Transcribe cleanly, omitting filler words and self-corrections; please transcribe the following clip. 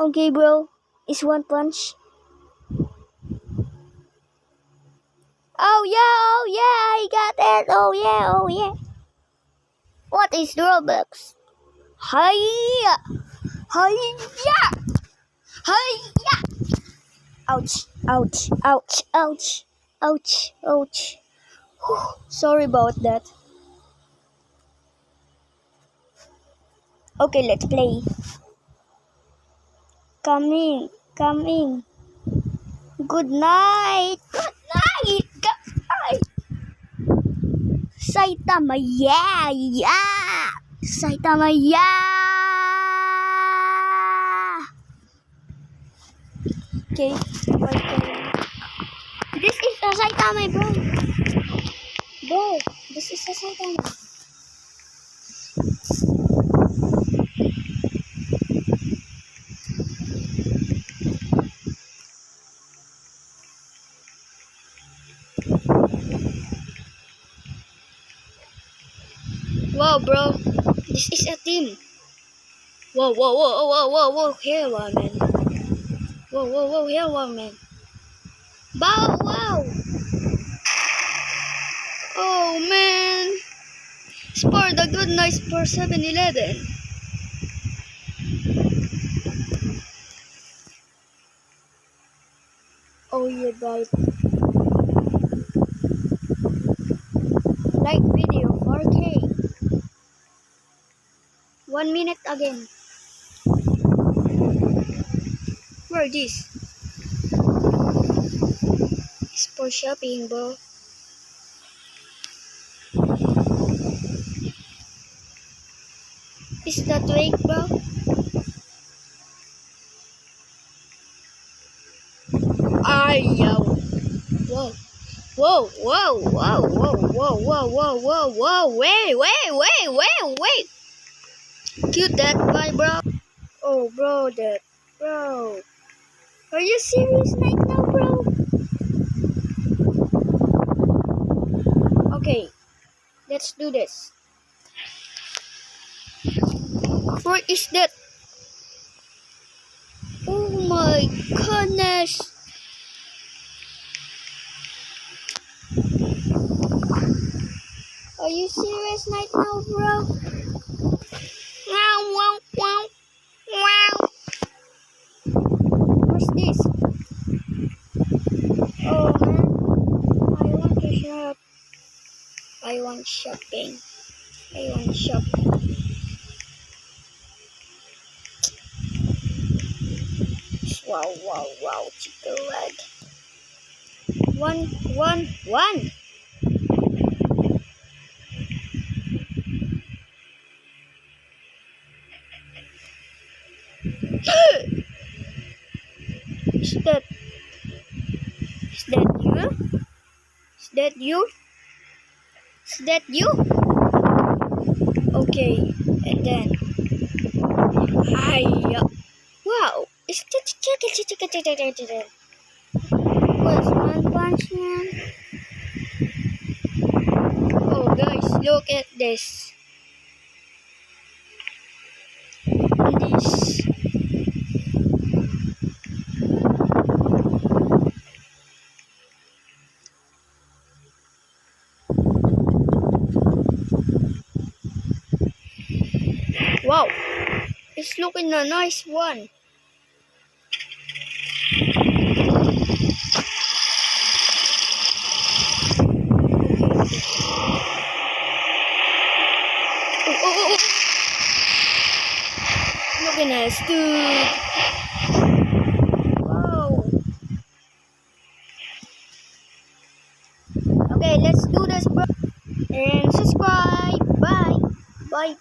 Okay, bro. Is one punch. Oh yeah, I got it. Oh yeah. What is Robux? Hiya! Hiya! Hiya! Ouch, ouch, ouch, ouch, ouch, ouch. Whew. Sorry about that. Okay, let's play. Coming. Good night. Good night, guys. Saitama, yeah. Saitama, yeah. Okay, this is a Saitama, bro. Bro, this is a Saitama. Wow, bro, this is a team. Whoa, here one man. Whoa, here one man. Bow, wow. Oh man, spar the good night for 7-Eleven. Oh yeah, right. Like video 4K. 1 minute again. Where this? It's for shopping, bro. Is that wake, bro? Yo. Whoa. Wait. Cute that guy, bro. Oh, bro, that. Bro. Are you serious right now, bro? Okay. Let's do this. What is that? Oh my goodness. Are you serious right now, bro? Wow. What's this? Oh man, I want to shop. I want shopping. Wow, chicken leg. One. Is that you? Is that you? Okay, and then wow, is that chicken? What's one punch man? Oh guys, look at this. Wow, it's looking a nice one. Oh. Looking nice, dude. Wow. Okay, let's do this, bro. And subscribe. Bye. Bye.